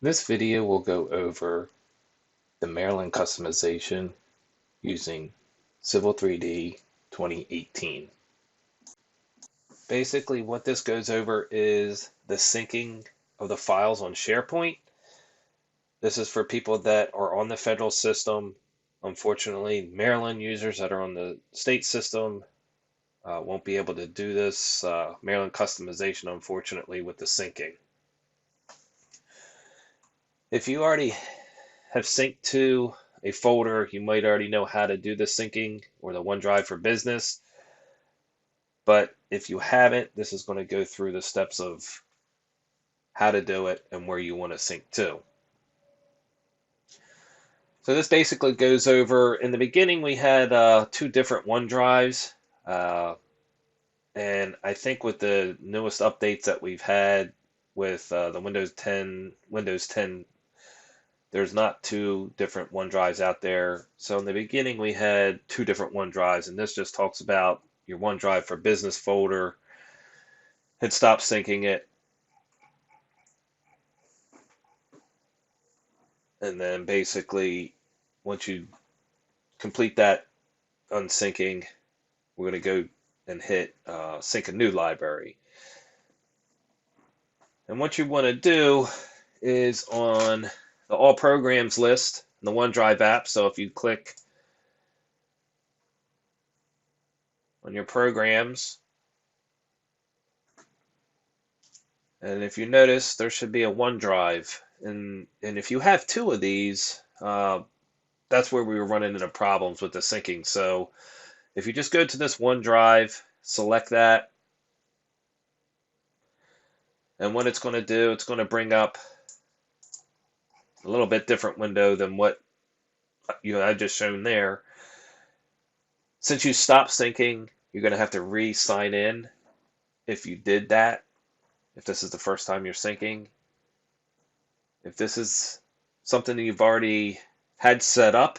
This video will go over the Maryland customization using Civil 3D 2018. Basically, what this goes over is the syncing of the files on SharePoint. This is for people that are on the federal system. Unfortunately, Maryland users that are on the state system won't be able to do this Maryland customization, unfortunately, with the syncing. If you already have synced to a folder, you might already know how to do the syncing or the OneDrive for Business. But if you haven't, this is going to go through the steps of how to do it and where you want to sync to. So this basically goes over, in the beginning we had two different OneDrives. And I think with the newest updates that we've had with the Windows 10, there's not two different OneDrives out there. So in the beginning, we had two different OneDrives, and this just talks about your OneDrive for Business folder. Had stopped syncing it, and then basically, once you complete that unsyncing, we're going to go and hit sync a new library. And what you want to do is on the All Programs list, the OneDrive app. So if you click on your programs, and if you notice, there should be a OneDrive. And if you have two of these, that's where we were running into problems with the syncing. So if you just go to this OneDrive, select that, and what it's going to do, it's going to bring up a little bit different window than what I just shown there. Since you stopped syncing, you're going to have to re-sign in if you did that, if this is the first time you're syncing. If this is something that you've already had set up,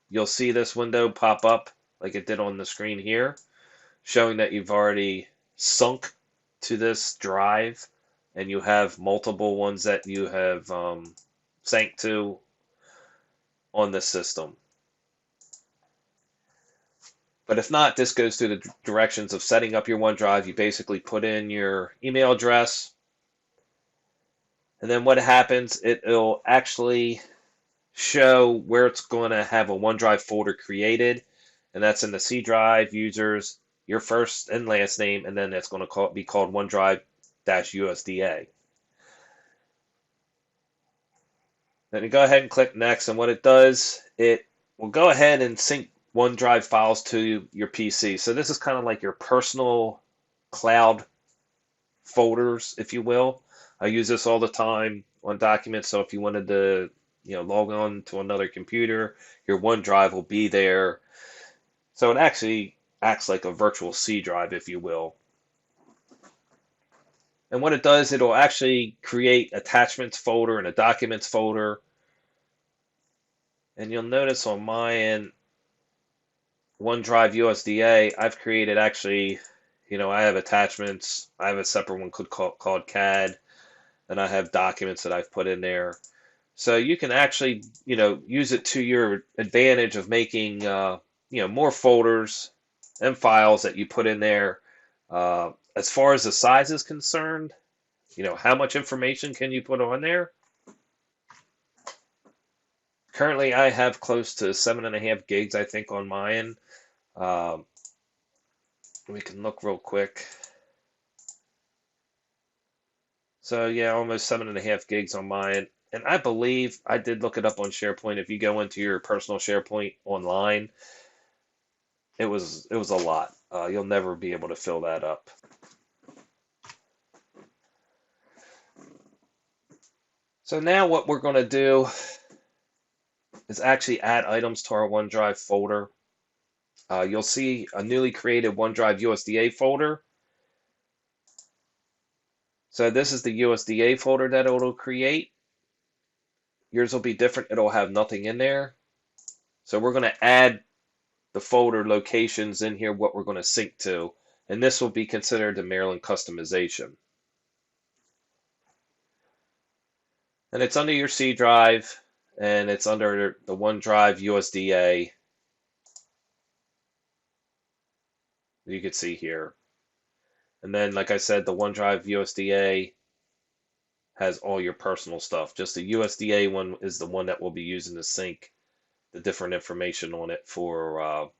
you'll see this window pop up like it did on the screen here, showing that you've already sunk to this drive and you have multiple ones that you have sank to on this system. But if not, this goes through the directions of setting up your OneDrive. You basically put in your email address, and then what happens, it'll actually show where it's going to have a OneDrive folder created, and that's in the C drive, users, your first and last name, and then it's going to be called OneDrive-USDA. Then you go ahead and click next, and what it does, it will go ahead and sync OneDrive files to your PC. So this is kind of like your personal cloud folders, if you will. I use this all the time on documents. So if you wanted to, log on to another computer, your OneDrive will be there. So it actually acts like a virtual C drive, if you will. And what it does, it'll actually create attachments folder and a documents folder. And you'll notice on my end, OneDrive USDA, I've created actually, I have attachments. I have a separate one called CAD, and I have documents that I've put in there. So you can actually, use it to your advantage of making, more folders and files that you put in there. As far as the size is concerned, how much information can you put on there? Currently, I have close to 7.5 gigs, I think, on my end. We can look real quick. So yeah, almost 7.5 gigs on mine. And I believe I did look it up on SharePoint. If you go into your personal SharePoint online, it was a lot. You'll never be able to fill that up. So now what we're going to do is actually add items to our OneDrive folder. You'll see a newly created OneDrive USDA folder. So this is the USDA folder that it'll create. Yours will be different. It'll have nothing in there. So we're going to add the folder locations in here, what we're going to sync to. And this will be considered the Maryland customization. And it's under your C drive, and it's under the OneDrive USDA. You can see here. And then, like I said, the OneDrive USDA has all your personal stuff. Just the USDA one is the one that we'll be using to sync the different information on it for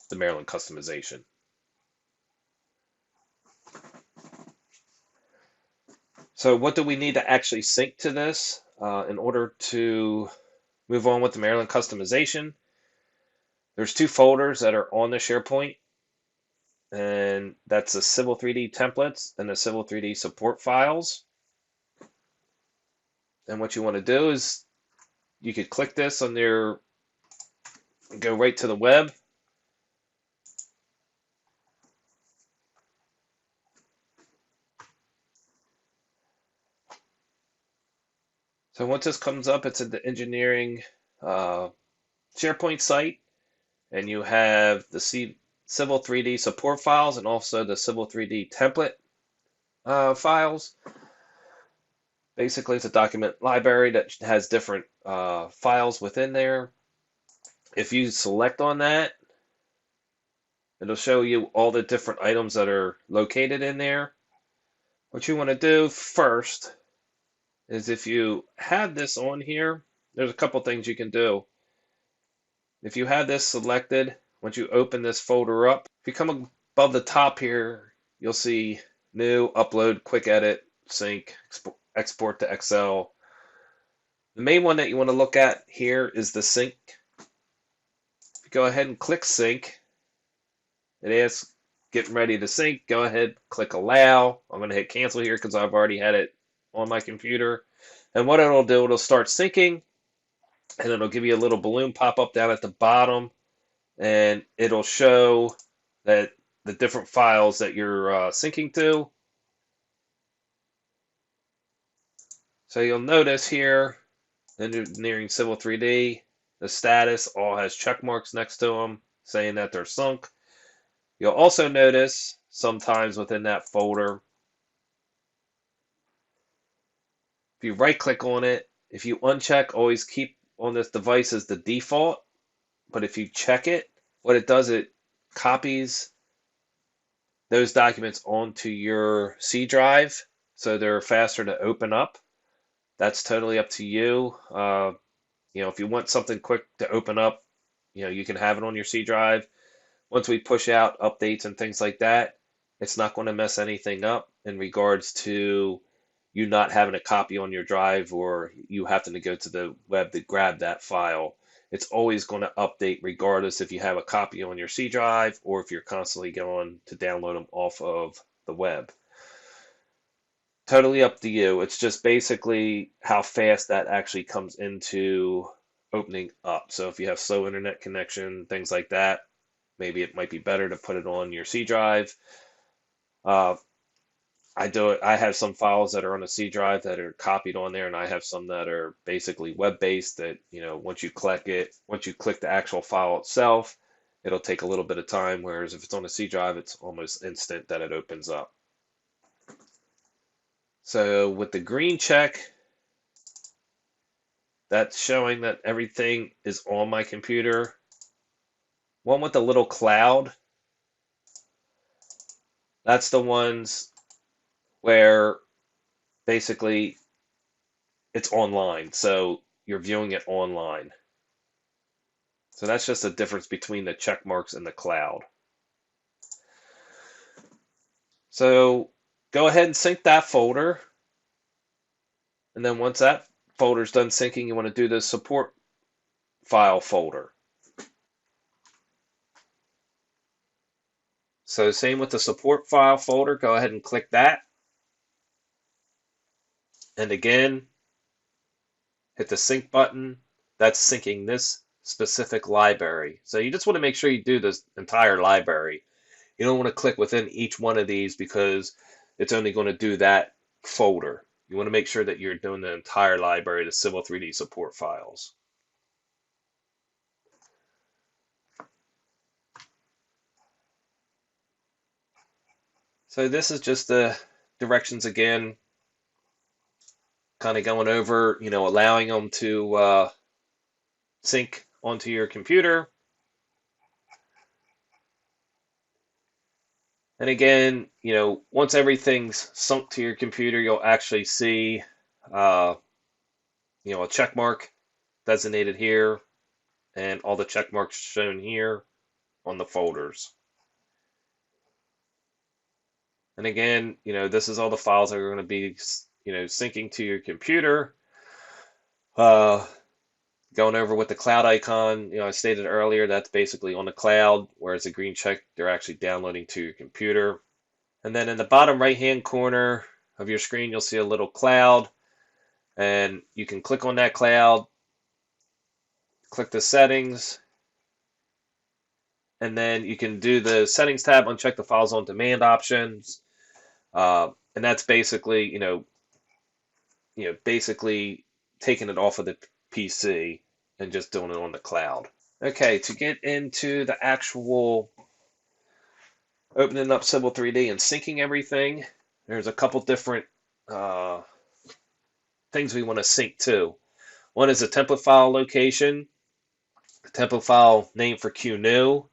the Maryland customization. So what do we need to actually sync to this in order to move on with the Maryland customization? There's two folders that are on the SharePoint, and that's the Civil 3D templates and the Civil 3D support files. And what you want to do is you could click this on your, go right to the web. So once this comes up, it's at the engineering SharePoint site, and you have the Civil 3D support files and also the Civil 3D template files. Basically, it's a document library that has different files within there. If you select on that, it'll show you all the different items that are located in there. What you want to do first is, if you have this on here, there's a couple things you can do. If you have this selected, once you open this folder up, if you come above the top here, you'll see new, upload, quick edit, sync, export to Excel. The main one that you want to look at here is the sync. If you go ahead and click sync, it asks getting ready to sync. Go ahead, click allow. I'm going to hit cancel here because I've already had it on my computer. And what it'll do, it'll start syncing, and it'll give you a little balloon pop up down at the bottom, and it'll show that the different files that you're syncing to. So you'll notice here, engineering Civil 3D, the status all has check marks next to them saying that they're sunk. You'll also notice sometimes within that folder, if you right click on it, if you uncheck always keep on this device as the default, but if you check it, what it does, it copies those documents onto your C drive so they're faster to open up. That's totally up to you. If you want something quick to open up, you can have it on your C drive. Once we push out updates and things like that, it's not going to mess anything up in regards to you not having a copy on your drive or you having to go to the web to grab that file. It's always going to update regardless if you have a copy on your C drive or if you're constantly going to download them off of the web. Totally up to you. It's just basically how fast that actually comes into opening up. So if you have slow internet connection, things like that, maybe it might be better to put it on your C drive. I do it. I have some files that are on a C drive that are copied on there, and I have some that are basically web-based that, once you click the actual file itself, it'll take a little bit of time, whereas if it's on a C drive, it's almost instant that it opens up. So with the green check, that's showing that everything is on my computer. One with the little cloud, that's the ones where basically it's online, so you're viewing it online. So that's just the difference between the check marks and the cloud. So go ahead and sync that folder, and then once that folder's done syncing, you want to do the support file folder. So same with the support file folder, go ahead and click that. And again, hit the sync button. That's syncing this specific library. So you just want to make sure you do this entire library. You don't want to click within each one of these because it's only going to do that folder. You want to make sure that you're doing the entire library, the Civil 3D support files. So this is just the directions again. kind of going over, allowing them to sync onto your computer. And again, once everything's sunk to your computer, you'll actually see, a check mark designated here and all the check marks shown here on the folders. And again, this is all the files that are going to be, syncing to your computer. Going over with the cloud icon, I stated earlier that's basically on the cloud, whereas the green check, they're actually downloading to your computer. And then in the bottom right-hand corner of your screen, you'll see a little cloud, and you can click on that cloud, click the settings, and then you can do the settings tab, uncheck the files on demand options, and that's basically, basically taking it off of the PC and just doing it on the cloud. Okay, to get into the actual opening up Civil 3D and syncing everything, there's a couple different things we want to sync to. One is a template file location, the template file name for QNew,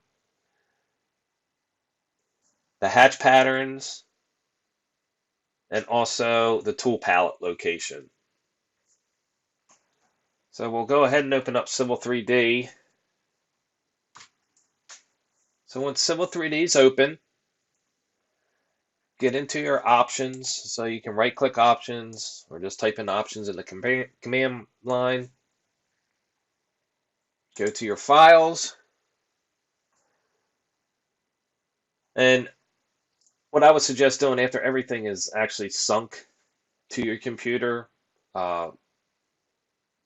the hatch patterns, and also the tool palette location. So we'll go ahead and open up Civil 3D. So once Civil 3D is open, get into your options. So you can right-click options or just type in options in the command line. Go to your files. And what I would suggest doing after everything is actually sunk to your computer,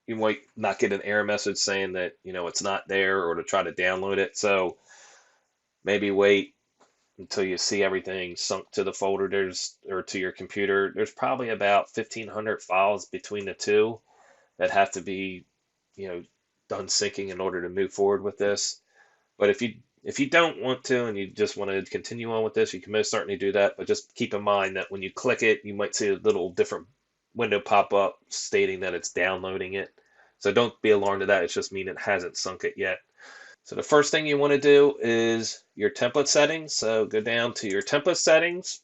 you might not get an error message saying that, it's not there, or to try to download it. So maybe wait until you see everything sunk to the folder or to your computer. There's probably about 1,500 files between the two that have to be, done syncing in order to move forward with this. But if you don't want to and you just want to continue on with this, you can most certainly do that. But just keep in mind that when you click it, you might see a little different window pop up stating that it's downloading it. So don't be alarmed at that. It's just mean it hasn't sunk it yet. So the first thing you want to do is your template settings. So go down to your template settings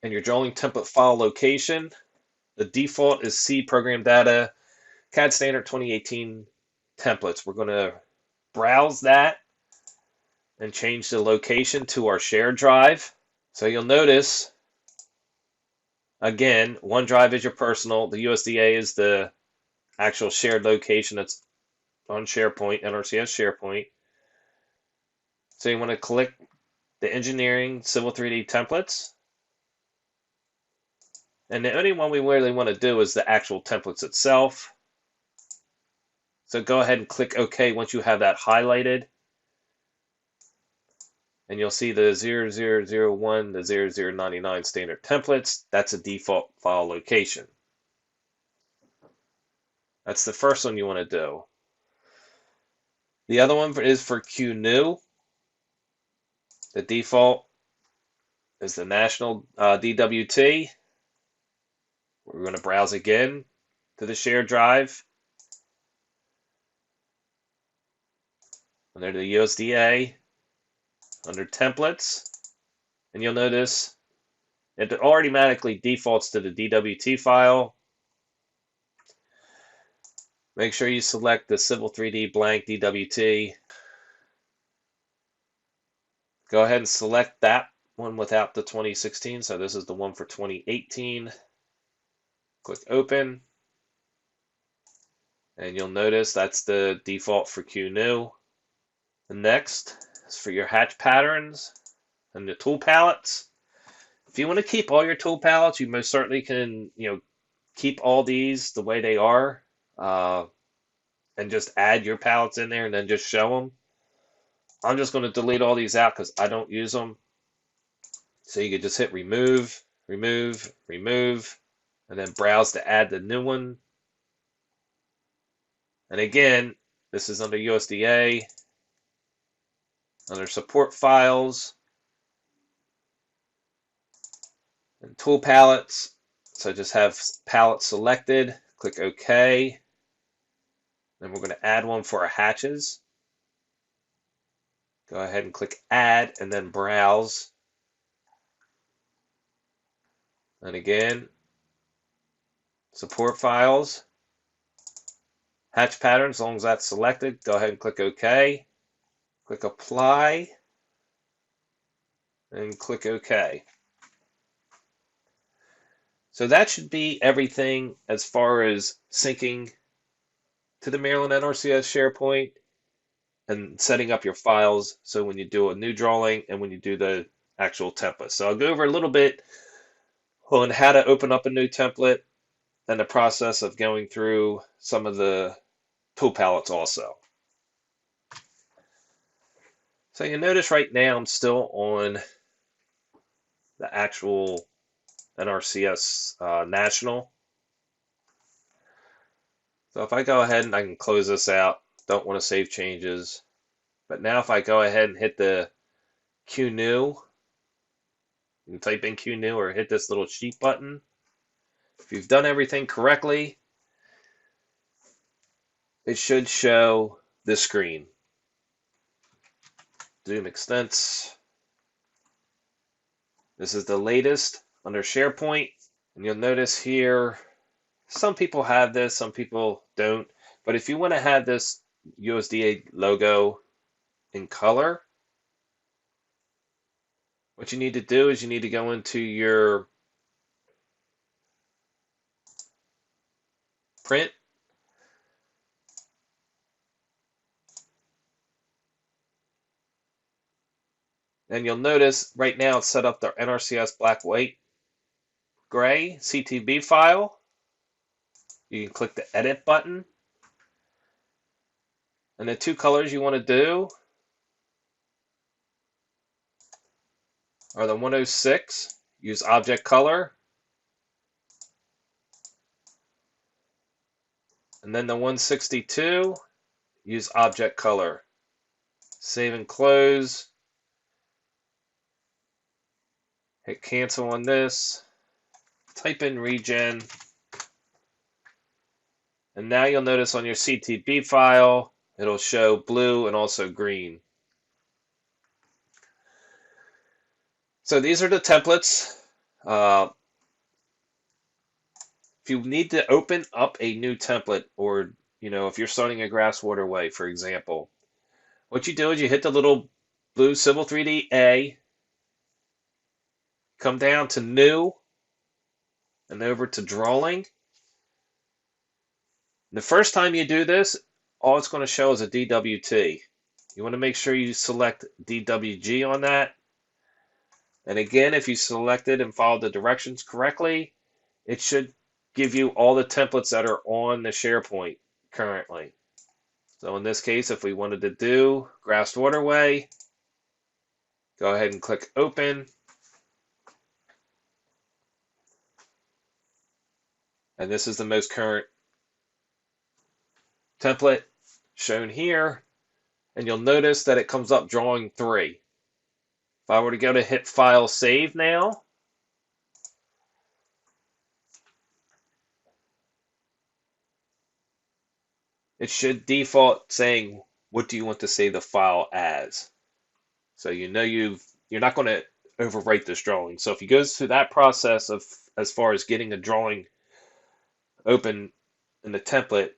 and your drawing template file location. The default is C program data CAD standard 2018 templates. We're going to browse that and change the location to our shared drive. So you'll notice, again, OneDrive is your personal. The USDA is the actual shared location that's on SharePoint, NRCS SharePoint. So you want to click the Engineering Civil 3D Templates. And the only one we really want to do is the actual templates itself. So go ahead and click OK once you have that highlighted. And you'll see the 0001 to 0099 standard templates. That's a default file location. That's the first one you want to do. The other one is for QNew. The default is the national DWT. We're going to browse again to the shared drive. Under the USDA, under templates, and you'll notice it automatically defaults to the DWT file. Make sure you select the Civil 3D blank DWT. Go ahead and select that one without the 2016. So this is the one for 2018. Click open. And you'll notice that's the default for QNew. The next is for your hatch patterns and the tool palettes. If you want to keep all your tool palettes, you most certainly can, keep all these the way they are, and just add your palettes in there and then just show them. I'm just going to delete all these out because I don't use them. So you could just hit remove, remove, remove, and then browse to add the new one. And again, this is under USDA, under support files, and tool palettes. So just have palette selected, click OK. Then we're going to add one for our hatches. Go ahead and click Add and then Browse. And again, support files, hatch pattern, as long as that's selected, go ahead and click OK. Click Apply and click OK. So that should be everything as far as syncing to the Maryland NRCS SharePoint and setting up your files so when you do a new drawing and when you do the actual template. So I'll go over a little bit on how to open up a new template and the process of going through some of the tool palettes also. So you notice right now I'm still on the actual NRCS National. So if I go ahead and I can close this out, don't want to save changes. But now if I go ahead and hit the Q New, you can type in Q New or hit this little sheet button. If you've done everything correctly, it should show this screen. Zoom extents. This is the latest under SharePoint. And you'll notice here, some people have this, some people don't. But if you want to have this USDA logo in color, what you need to do is you need to go into your print. And you'll notice right now it's set up the NRCS black, white, gray CTB file. You can click the edit button. And the two colors you want to do are the 106, use object color, and then the 162, use object color. Save and close. Hit cancel on this. Type in Regen. And now you'll notice on your CTB file, it'll show blue and also green. So these are the templates. If you need to open up a new template, or if you're starting a grass waterway, for example, what you do is you hit the little blue Civil 3D A, come down to New, and over to Drawing. The first time you do this, all it's going to show is a DWT. You want to make sure you select DWG on that. And again, if you selected and followed the directions correctly, it should give you all the templates that are on the SharePoint currently. So in this case, if we wanted to do grass waterway, go ahead and click Open. And this is the most current template shown here. And you'll notice that it comes up Drawing 3. If I were to go to hit File Save now, it should default saying, what do you want to save the file as? So you're not going to overwrite this drawing. So if you go through that process of as far as getting a drawing open in the template,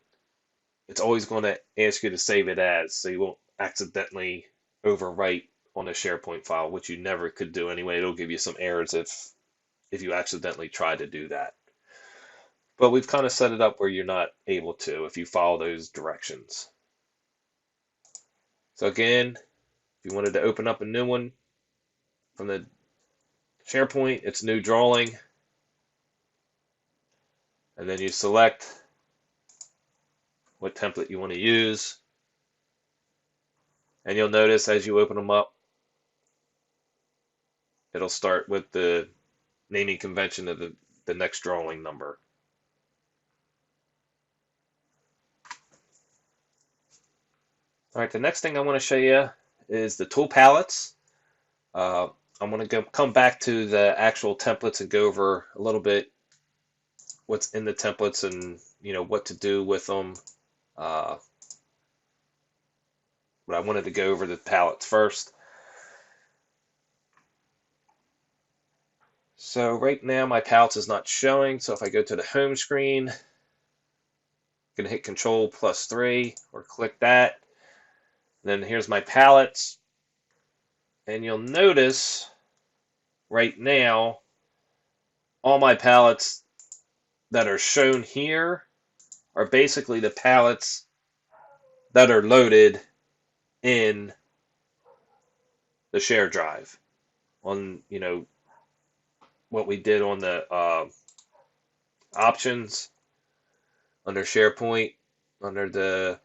it's always going to ask you to save it as, so you won't accidentally overwrite on a SharePoint file, which you never could do anyway. It'll give you some errors if you accidentally try to do that. But we've kind of set it up where you're not able to if you follow those directions. So again, if you wanted to open up a new one from the SharePoint, it's New Drawing. And then you select what template you want to use. And you'll notice as you open them up, it'll start with the naming convention of the next drawing number. All right, the next thing I want to show you is the tool palettes. I'm going to come back to the actual templates and go over a little bit what's in the templates and what to do with them. But I wanted to go over the palettes first. So right now my palettes is not showing. So if I go to the home screen, I'm going to hit Control+3 or click that. Then here's my palettes. And you'll notice right now all my palettes that are shown here are basically the palettes that are loaded in the share drive on what we did on the options under SharePoint under the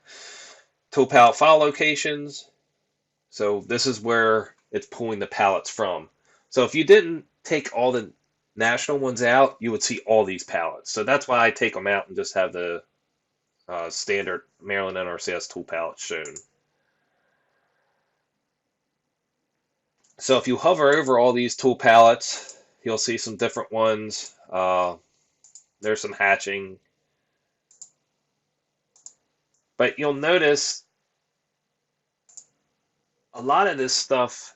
tool palette file locations. So this is where it's pulling the palettes from. So if you didn't take all the national ones out, you would see all these palettes. So that's why I take them out and just have the standard Maryland NRCS tool palette shown. So if you hover over all these tool palettes, you'll see some different ones. There's some hatching. But you'll notice a lot of this stuff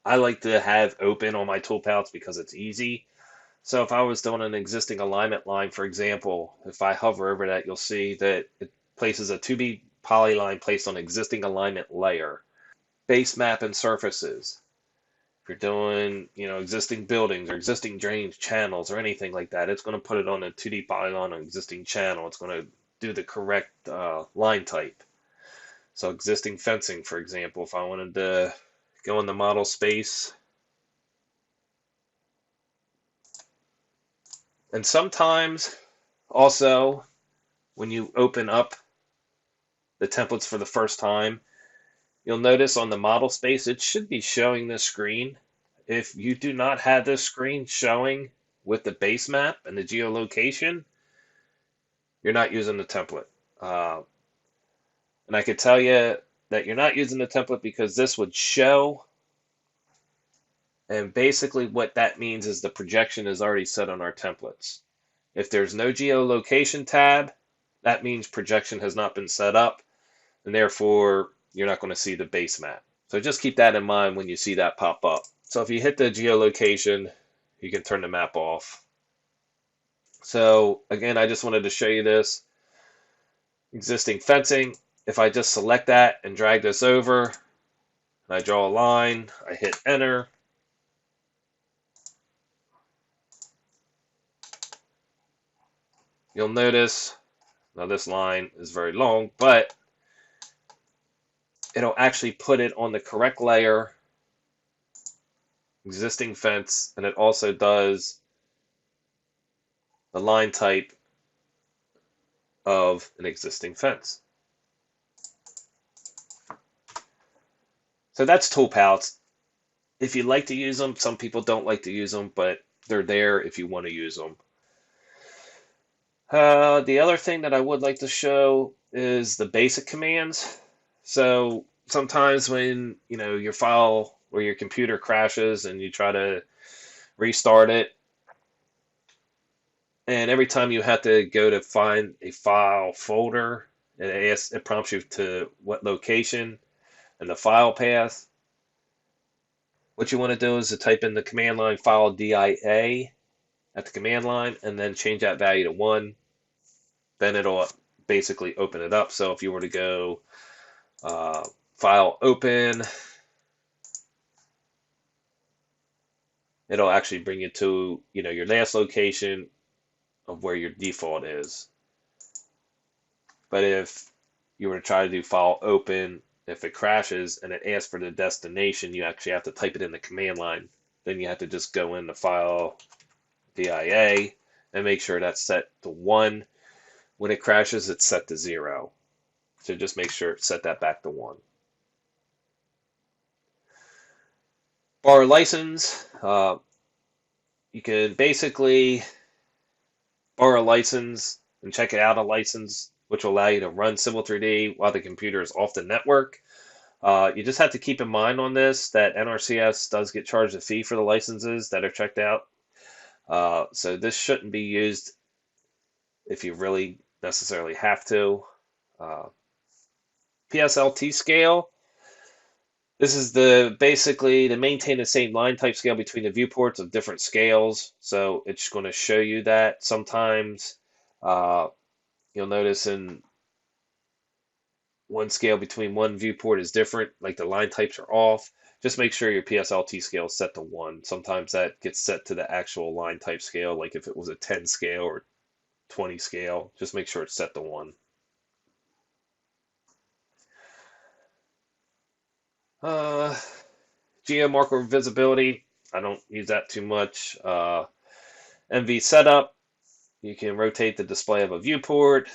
I like to have open on my tool palettes because it's easy. So if I was doing an existing alignment line, for example, if I hover over that, you'll see that it places a 2B polyline placed on existing alignment layer. Base map and surfaces. If you're doing, existing buildings or existing drainage channels or anything like that, it's going to put it on a 2D polyline on existing channel. It's going to do the correct line type. So existing fencing, for example, if I wanted to go in the model space. And sometimes also when you open up the templates for the first time, you'll notice on the model space, it should be showing this screen. If you do not have this screen showing with the base map and the geolocation, you're not using the template. And I could tell you that you're not using the template because this would show. And basically what that means is the projection is already set on our templates. If there's no geolocation tab, that means projection has not been set up, and therefore you're not going to see the base map. So just keep that in mind when you see that pop up. So if you hit the geolocation, you can turn the map off. So again, I just wanted to show you this. Existing fencing. If I just select that and drag this over, and I draw a line, I hit enter. You'll notice, now this line is very long, but it'll actually put it on the correct layer, existing fence, and it also does the line type of an existing fence. So that's tool palettes. If you like to use them, some people don't like to use them, but they're there if you want to use them. The other thing that I would like to show is the basic commands. So sometimes when your file or your computer crashes and you try to restart it, and every time you have to go to find a file folder, it prompts you to what location and the file path. What you want to do is to type in the command line file DIA at the command line and then change that value to 1. Then it'll basically open it up. So if you were to go file open, it'll actually bring you to your last location of where your default is. But if you were to try to do file open, if it crashes and it asks for the destination, you actually have to type it in the command line. Then you have to just go in the file DIA and make sure that's set to 1. When it crashes, it's set to 0. So just make sure it's set that back to 1. Borrow license. You can basically borrow a license and check it out a license, which will allow you to run Civil 3D while the computer is off the network. You just have to keep in mind on this that NRCS does get charged a fee for the licenses that are checked out. So this shouldn't be used if you really necessarily have to. PSLT scale. This is basically to maintain the same line type scale between the viewports of different scales. So it's going to show you that. Sometimes you'll notice in one scale between one viewport is different, like the line types are off. Just make sure your PSLT scale is set to 1. Sometimes that gets set to the actual line type scale, like if it was a 10 scale or 20 scale, just make sure it's set to 1. Geo marker visibility, I don't use that too much. MV setup, you can rotate the display of a viewport.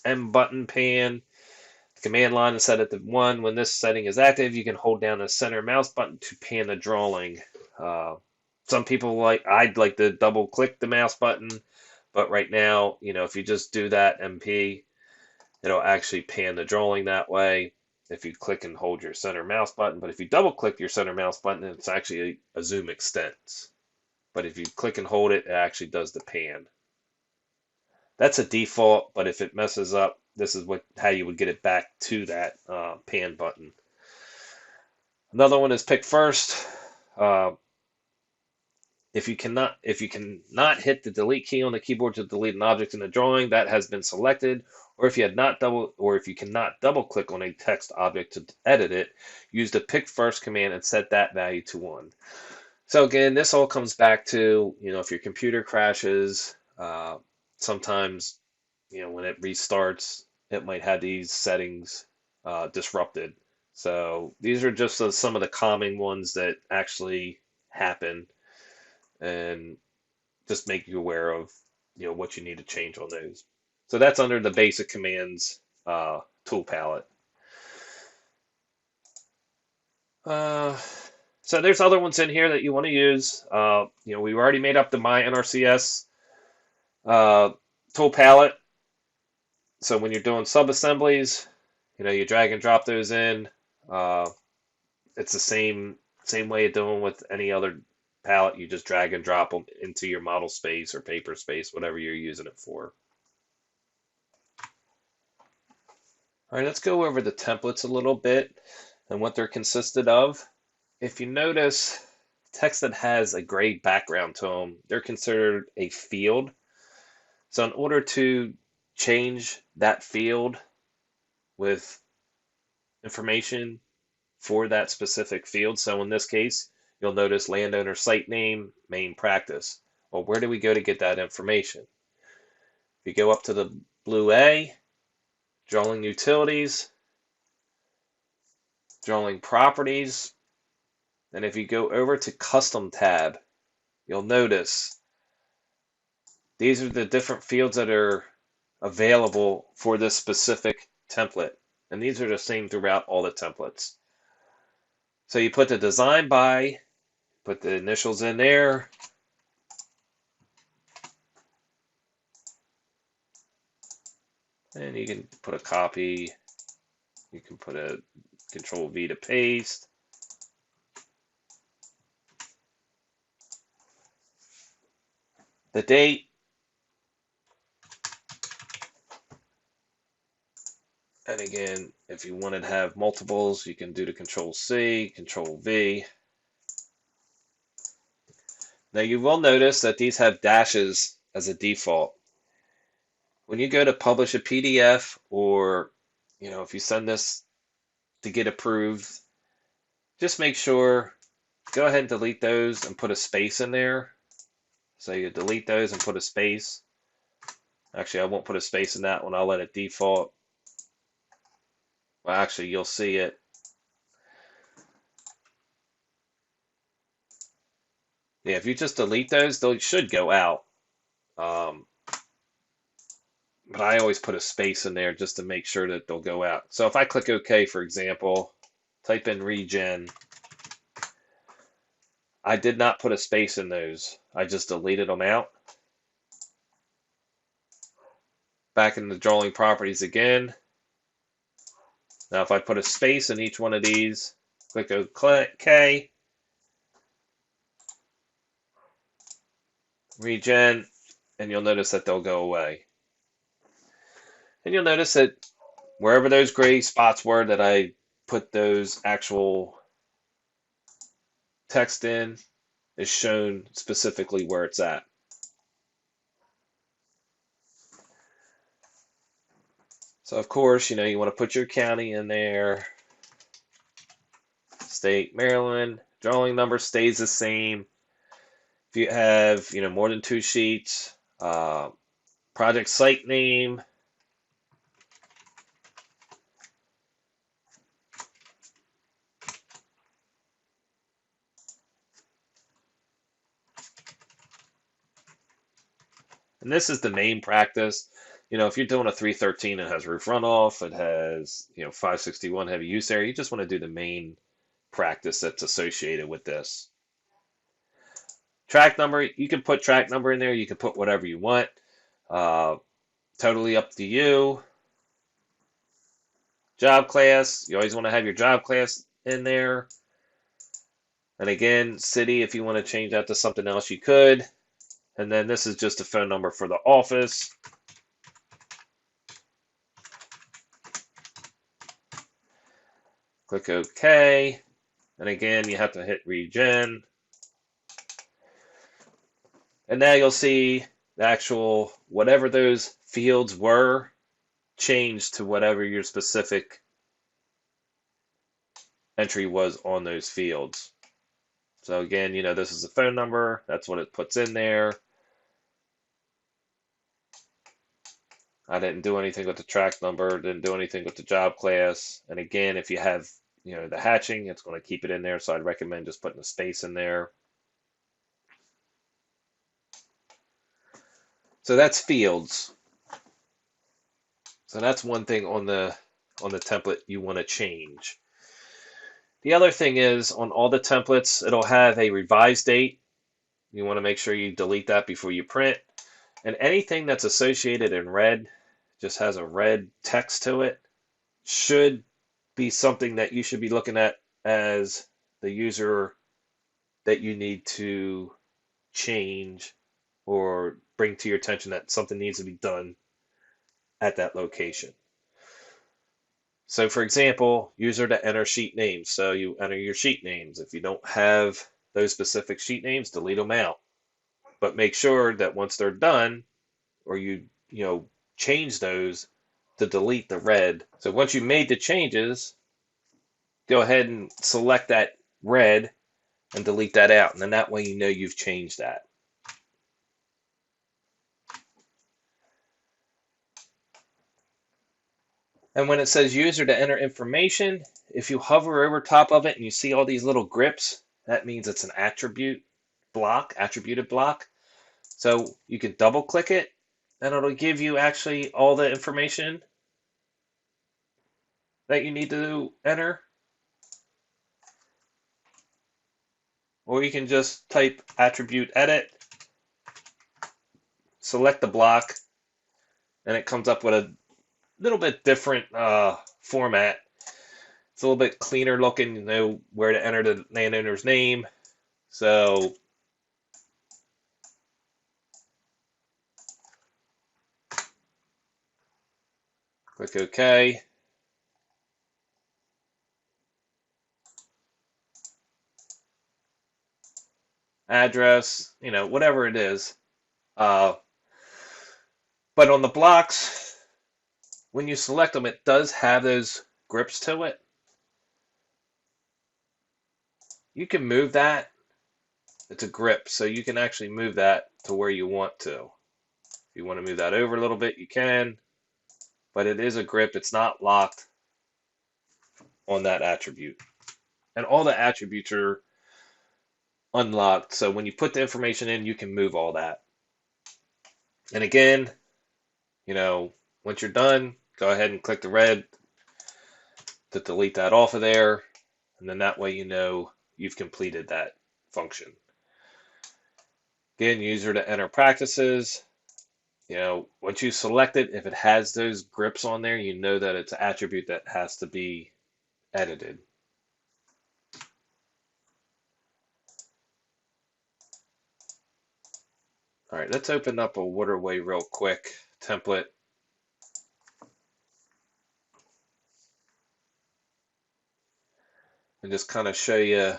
M button pan, the command line is set at the 1. When this setting is active, you can hold down the center mouse button to pan the drawing. Some people I'd like to double click the mouse button, but right now, if you just do that MP, it'll actually pan the drawing that way if you click and hold your center mouse button. But if you double click your center mouse button, it's actually a zoom extents. But if you click and hold it, it actually does the pan. That's a default, but if it messes up, this is how you would get it back to that pan button. Another one is pick first. If you cannot hit the delete key on the keyboard to delete an object in the drawing, that has been selected. Or if you cannot double click on a text object to edit it, use the pick first command and set that value to 1. So again, this all comes back to, if your computer crashes, sometimes, when it restarts, it might have these settings disrupted. So these are just some of the common ones that actually happen, and just make you aware of, what you need to change on those. So that's under the basic commands tool palette. So there's other ones in here that you want to use. We've already made up the My NRCS tool palette. So when you're doing sub-assemblies, you drag and drop those in. It's the same way of doing with any other palette. You just drag and drop them into your model space or paper space, whatever you're using it for. All right, let's go over the templates a little bit and what they're consisted of. If you notice, text that has a gray background to them, they're considered a field. So in order to change that field with information for that specific field, so in this case, you'll notice landowner site name, main practice. Well, where do we go to get that information? If you go up to the blue A, drawing utilities, drawing properties, and if you go over to custom tab, you'll notice these are the different fields that are available for this specific template. And these are the same throughout all the templates. So you put the design by, put the initials in there. And you can put a copy. You can put a Control V to paste. The date. And again, if you wanted to have multiples, you can do the Control C, Control V. Now you will notice that these have dashes as a default. When you go to publish a PDF, or if you send this to get approved, just make sure, go ahead and delete those and put a space in there. So you delete those and put a space. Actually, I won't put a space in that one. I'll let it default. Well, actually, you'll see it. Yeah, if you just delete those, they should go out. But I always put a space in there just to make sure that they'll go out. So if I click OK, for example, type in Regen, I did not put a space in those. I just deleted them out. Back in the drawing properties again. Now if I put a space in each one of these, click OK, Regen, and you'll notice that they'll go away. And you'll notice that wherever those gray spots were that I put those actual text in is shown specifically where it's at. So of course, you want to put your county in there. State, Maryland. Drawing number stays the same. If you have, more than 2 sheets, project site name. And this is the main practice. If you're doing a 313, it has roof runoff, it has, 561 heavy use area, you just want to do the main practice that's associated with this. Track number, you can put track number in there, you can put whatever you want. Totally up to you. Job class, you always want to have your job class in there. And again, city, if you want to change that to something else, you could. And then this is just a phone number for the office. Click OK. And again, you have to hit Regen. And now you'll see the actual, whatever those fields were, changed to whatever your specific entry was on those fields. So again, this is the phone number. That's what it puts in there. I didn't do anything with the track number, didn't do anything with the job class. And again, if you have, the hatching, it's going to keep it in there. So I'd recommend just putting a space in there. So that's fields. So that's one thing on the template you want to change. The other thing is on all the templates, it'll have a revised date. You want to make sure you delete that before you print. And anything that's associated in red, just has a red text to it, should be something that you should be looking at as the user that you need to change or bring to your attention that something needs to be done at that location. So for example, user to enter sheet names. So you enter your sheet names. If you don't have those specific sheet names, delete them out. But make sure that once they're done, or you change those, to delete the red. So once you made the changes, go ahead and select that red and delete that out. And then that way you've changed that. And when it says user to enter information, if you hover over top of it and you see all these little grips, that means it's an attributed block. So you can double click it and it'll give you actually all the information that you need to enter. Or you can just type attribute edit, select the block, and it comes up with a little bit different format. It's a little bit cleaner looking, you know where to enter the landowner's name. So click OK. Address, whatever it is. But on the blocks, when you select them, it does have those grips to it. You can move that. It's a grip, so you can actually move that to where you want to. If you want to move that over a little bit, you can. But it is a grip. It's not locked on that attribute. And all the attributes are unlocked. So when you put the information in, you can move all that. And again, once you're done, go ahead and click the red to delete that off of there. And then that way you've completed that function. Again, user to enter practices. Once you select it, if it has those grips on there, you know that it's an attribute that has to be edited. All right, let's open up a waterway real quick template and just kind of show you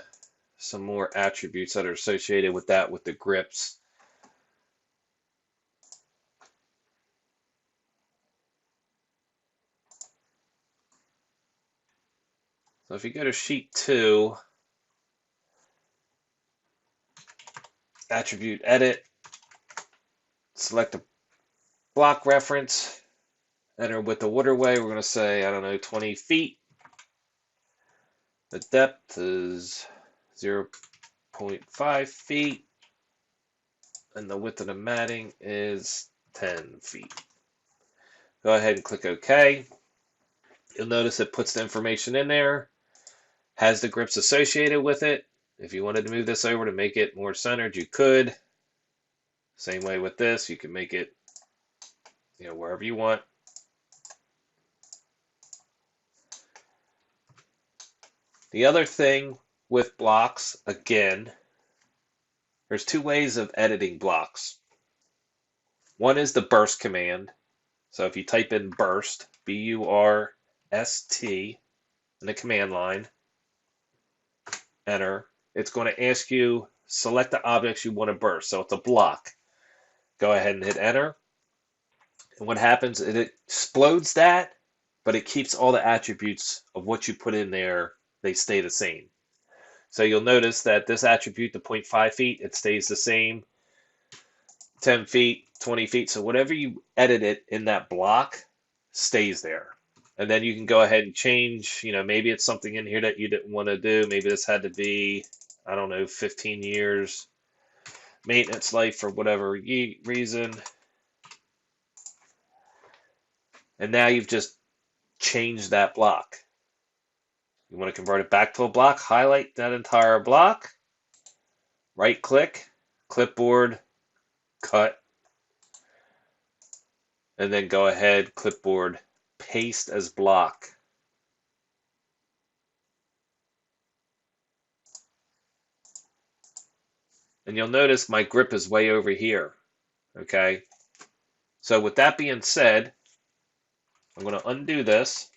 some more attributes that are associated with that with the grips. So if you go to sheet 2, attribute edit, select a block reference, enter with the waterway, we're going to say, I don't know, 20 feet. The depth is 0.5 feet, and the width of the matting is 10 feet. Go ahead and click OK. You'll notice it puts the information in there, has the grips associated with it. If you wanted to move this over to make it more centered, you could. Same way with this, you can make it, wherever you want. The other thing with blocks, again, there's 2 ways of editing blocks. One is the burst command. So if you type in burst, B-U-R-S-T, in the command line, enter, it's going to ask you select the objects you want to burst. So it's a block. Go ahead and hit enter. And what happens, it explodes that, but it keeps all the attributes of what you put in there, they stay the same. So you'll notice that this attribute, the 0.5 feet, it stays the same. 10 feet, 20 feet. So whatever you edited in that block stays there. And then you can go ahead and change, maybe it's something in here that you didn't want to do. Maybe this had to be, I don't know, 15 years maintenance life for whatever reason. And now you've just changed that block. You want to convert it back to a block, highlight that entire block, right click, clipboard, cut, and then go ahead, clipboard, paste as block. And you'll notice my grip is way over here. Okay. So with that being said, I'm going to undo this.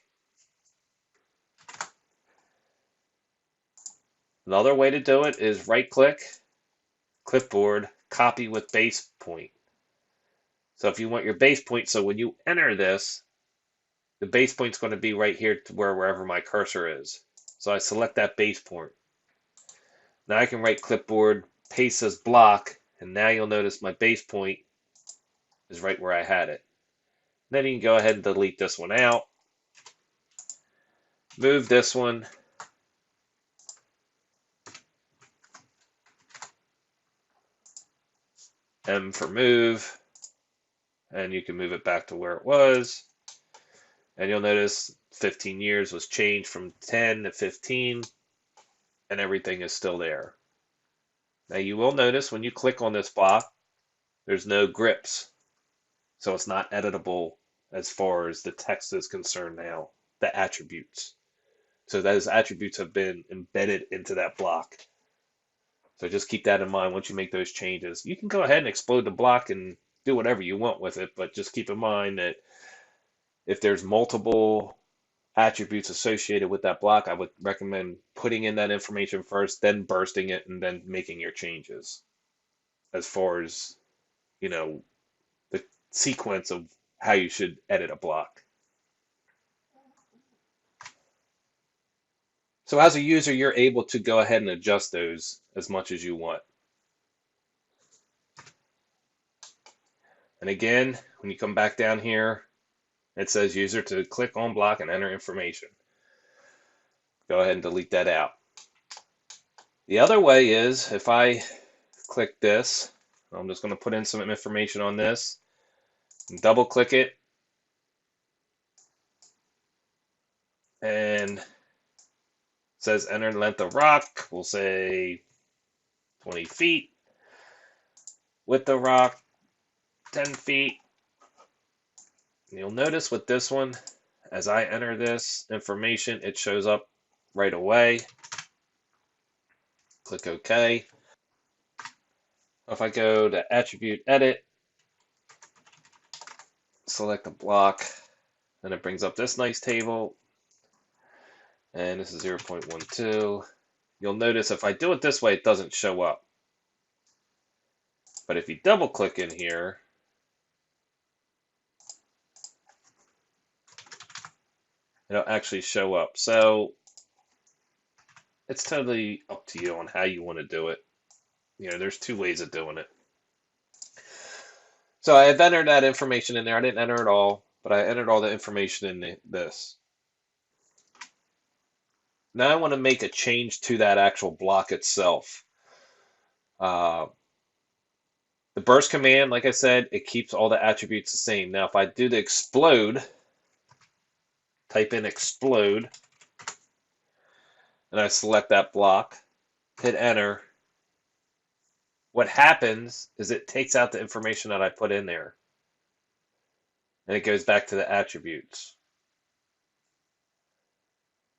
Another way to do it is right click, clipboard, copy with base point. So if you want your base point, so when you enter this, the base point's going to be right here to wherever my cursor is. So I select that base point. Now I can right clipboard, paste as block, and now you'll notice my base point is right where I had it. Then you can go ahead and delete this one out. Move this one. M for move. And you can move it back to where it was. And you'll notice 15 years was changed from 10 to 15. And everything is still there. Now you will notice when you click on this block, there's no grips. So it's not editable as far as the text is concerned now, the attributes. So those attributes have been embedded into that block. So just keep that in mind once you make those changes. You can go ahead and explode the block and do whatever you want with it, but just keep in mind that if there's multiple attributes associated with that block, I would recommend putting in that information first, then bursting it, and then making your changes as far as, the sequence of how you should edit a block. So as a user, you're able to go ahead and adjust those as much as you want. And again, when you come back down here, it says user to click on block and enter information. Go ahead and delete that out. The other way is if I click this, I'm just going to put in some information on this, and double click it, and it says enter length of rock. We'll say 20 feet. Width of rock, 10 feet. And you'll notice with this one, as I enter this information, it shows up right away. Click OK. If I go to attribute edit, select a block, and it brings up this nice table, and this is 0.12. You'll notice if I do it this way, it doesn't show up. But if you double click in here, it'll actually show up. So it's totally up to you on how you want to do it. There's two ways of doing it. So I have entered that information in there. I didn't enter it all, but I entered all the information in this. Now I want to make a change to that actual block itself. The burst command, like I said, it keeps all the attributes the same. Now if I do the explode, type in explode, and I select that block, hit enter, what happens is it takes out the information that I put in there, and it goes back to the attributes.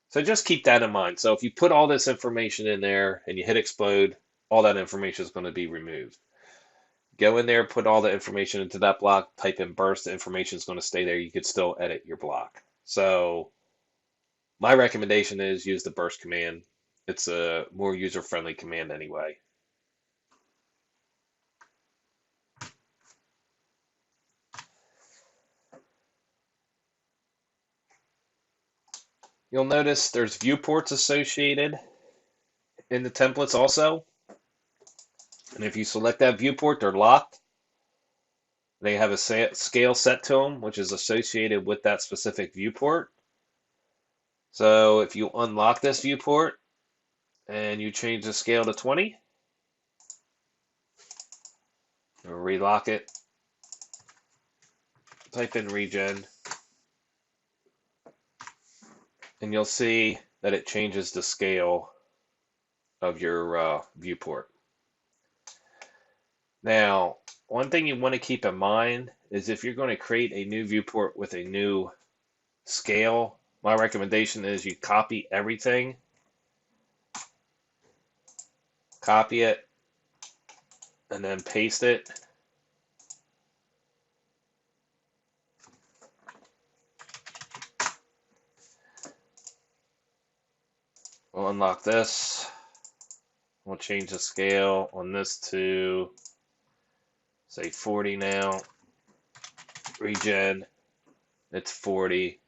So just keep that in mind. So if you put all this information in there and you hit explode, all that information is going to be removed. Go in there, put all the information into that block, type in burst, the information is going to stay there. You could still edit your block. So my recommendation is use the burst command. It's a more user-friendly command anyway. You'll notice there's viewports associated in the templates also. And if you select that viewport, they're locked. They have a scale set to them, which is associated with that specific viewport. So if you unlock this viewport and you change the scale to 20, relock it, type in Regen, and you'll see that it changes the scale of your viewport. Now, one thing you want to keep in mind is if you're going to create a new viewport with a new scale, my recommendation is you copy everything, copy it, and then paste it. We'll unlock this. We'll change the scale on this to, say, 40 now. Regen, it's 40.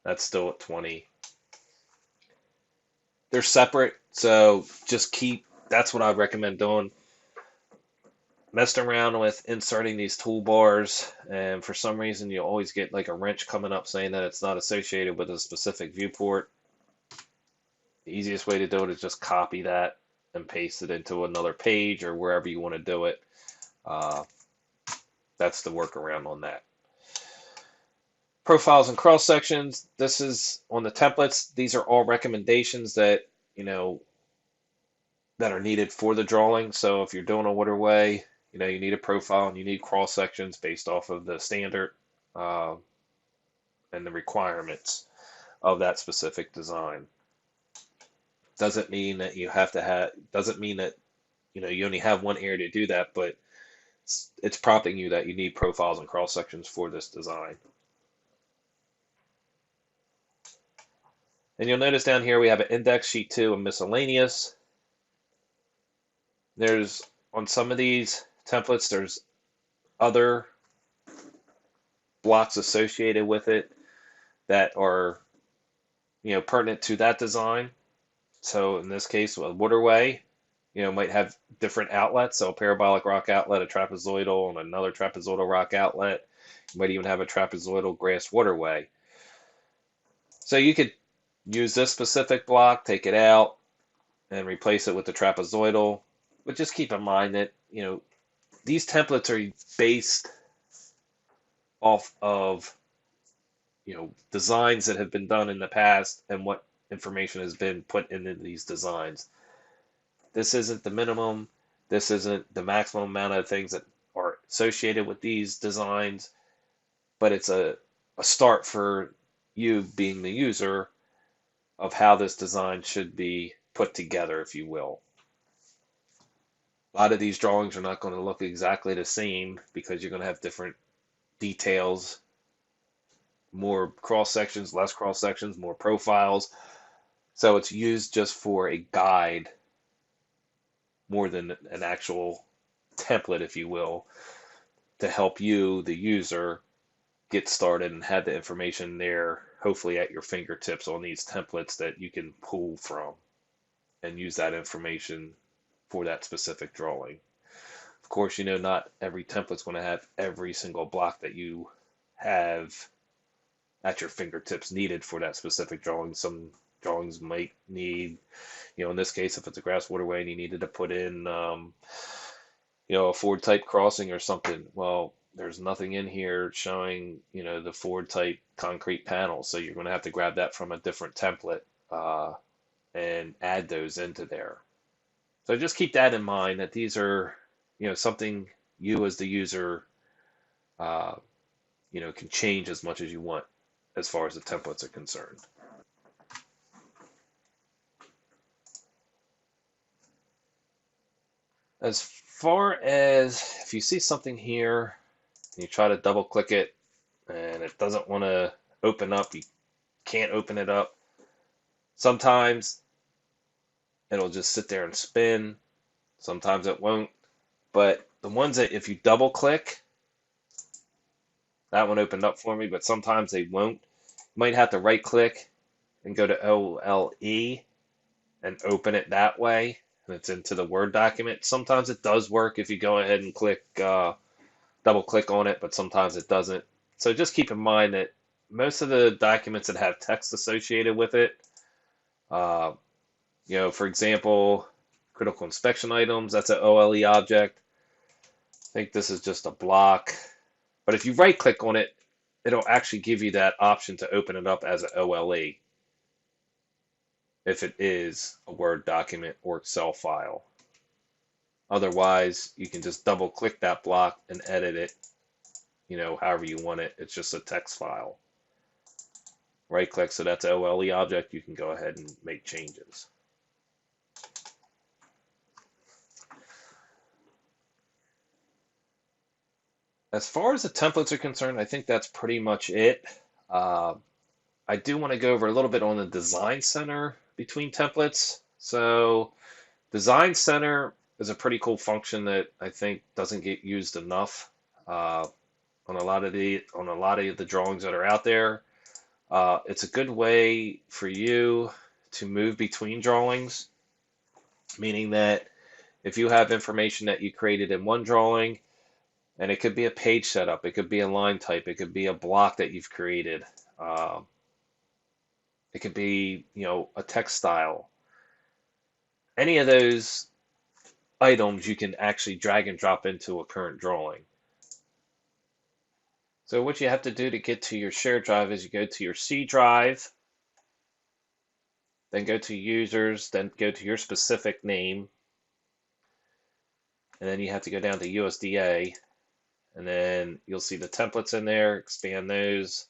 That's still at 20. They're separate, so just that's what I recommend doing. Messed around with inserting these toolbars, and for some reason you always get like a wrench coming up saying that it's not associated with a specific viewport. The easiest way to do it is just copy that and paste it into another page or wherever you want to do it. That's the workaround on that. Profiles and cross sections. This is on the templates. These are all recommendations that that are needed for the drawing. So if you're doing a waterway, you need a profile and you need cross sections based off of the standard and the requirements of that specific design. Doesn't mean that you have to have. Doesn't mean that you only have one area to do that, but it's prompting you that you need profiles and cross sections for this design. And you'll notice down here we have an index, sheet 2, and miscellaneous. There's, on some of these templates, there's other blocks associated with it that are pertinent to that design. So in this case, a waterway, might have different outlets. So a parabolic rock outlet, a trapezoidal, and another trapezoidal rock outlet. You might even have a trapezoidal grass waterway. So you could use this specific block, take it out, and replace it with the trapezoidal. But just keep in mind that, these templates are based off of, designs that have been done in the past and what information has been put into these designs. This isn't the minimum. This isn't the maximum amount of things that are associated with these designs, but it's a start for you being the user of how this design should be put together, if you will. A lot of these drawings are not going to look exactly the same because you're going to have different details, more cross sections, less cross sections, more profiles. So it's used just for a guide more than an actual template, if you will, to help you, the user, get started and have the information there, hopefully at your fingertips on these templates that you can pull from and use that information for that specific drawing. Of course, not every template's going to have every single block that you have at your fingertips needed for that specific drawing. Some drawings might need, in this case, if it's a grass waterway and you needed to put in, a Ford type crossing or something. Well, there's nothing in here showing, the Ford type concrete panel. So you're going to have to grab that from a different template and add those into there. So just keep that in mind that these are, something you as the user, can change as much as you want as far as the templates are concerned. As far as if you see something here, and you try to double click it and it doesn't want to open up, you can't open it up. Sometimes it'll just sit there and spin. Sometimes it won't. But the ones that if you double click, that one opened up for me, but sometimes they won't. You might have to right click and go to OLE and open it that way, and it's into the Word document. Sometimes it does work if you go ahead and double click on it, but sometimes it doesn't. So just keep in mind that most of the documents that have text associated with it, for example, critical inspection items, that's an OLE object. I think this is just a block. But if you right click on it, it'll actually give you that option to open it up as an OLE if it is a Word document or Excel file. Otherwise, you can just double click that block and edit it, however you want it. It's just a text file. Right click, so that's an OLE object. You can go ahead and make changes. As far as the templates are concerned, I think that's pretty much it. I do want to go over a little bit on the Design Center between templates. So Design Center is a pretty cool function that I think doesn't get used enough on a lot of the drawings that are out there. It's a good way for you to move between drawings, meaning that if you have information that you created in one drawing, and it could be a page setup, it could be a line type, it could be a block that you've created, it could be, a text style. Any of those items you can actually drag and drop into a current drawing. So what you have to do to get to your shared drive is you go to your C drive, then go to users, then go to your specific name, and then you have to go down to USDA, and then you'll see the templates in there, expand those,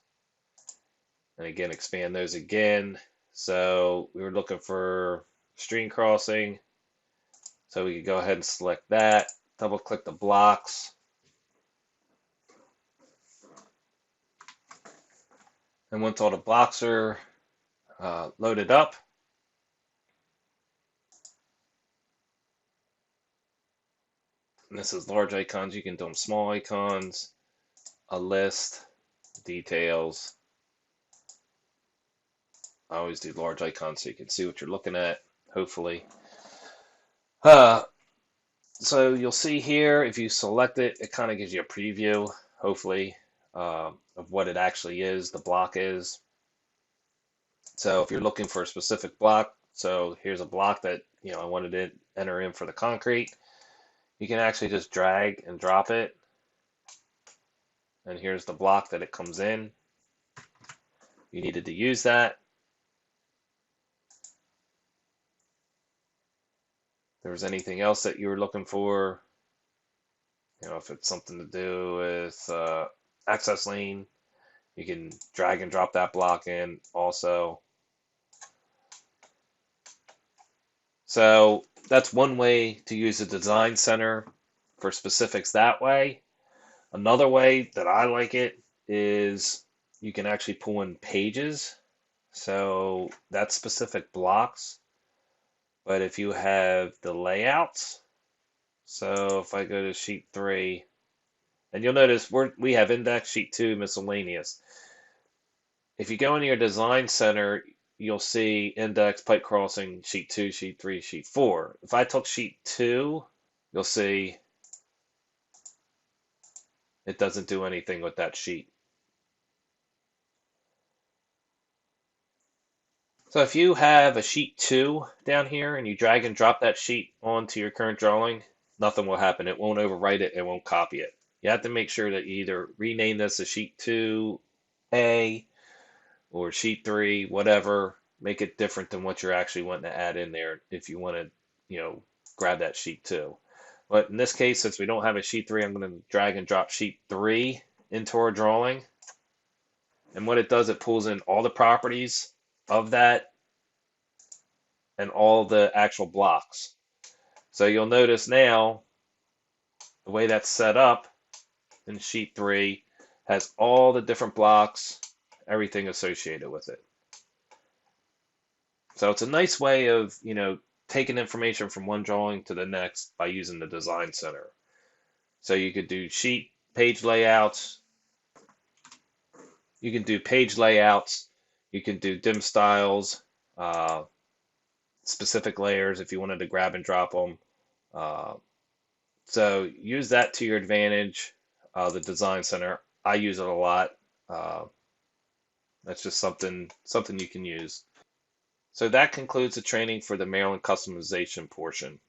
and again, expand those again. So we were looking for stream crossing, so we could go ahead and select that, double click the blocks, and once all the blocks are loaded up, and this is large icons, you can do them small icons, a list, details. I always do large icons so you can see what you're looking at, hopefully. So you'll see here, if you select it, it kind of gives you a preview, hopefully, of what it actually is, the block is. So if you're looking for a specific block, so here's a block that I wanted to enter in for the concrete, you can actually just drag and drop it. And here's the block that it comes in. You needed to use that. If there was anything else that you were looking for, if it's something to do with access lane, you can drag and drop that block in also. So that's one way to use the design center for specifics that way. Another way that I like it is you can actually pull in pages. So that's specific blocks. But if you have the layouts, so if I go to sheet 3, and you'll notice we have index, sheet 2, miscellaneous. If you go into your design center, you'll see index, pipe crossing, sheet 2, sheet 3, sheet 4. If I took sheet 2, you'll see it doesn't do anything with that sheet. So if you have a sheet 2 down here and you drag and drop that sheet onto your current drawing, nothing will happen. It won't overwrite it, it won't copy it. You have to make sure that you either rename this as sheet 2A or sheet 3, whatever. Make it different than what you're actually wanting to add in there if you want to, grab that sheet 2. But in this case, since we don't have a sheet 3, I'm going to drag and drop sheet 3 into our drawing. And what it does, it pulls in all the properties of that and all the actual blocks. So you'll notice now the way that's set up in sheet 3 has all the different blocks, everything associated with it. So it's a nice way of, taking information from one drawing to the next by using the design center. So you could do sheet page layouts, you can do page layouts, you can do dim styles, specific layers if you wanted to grab and drop them. So use that to your advantage. The design center, I use it a lot. That's just something you can use. So that concludes the training for the Maryland customization portion.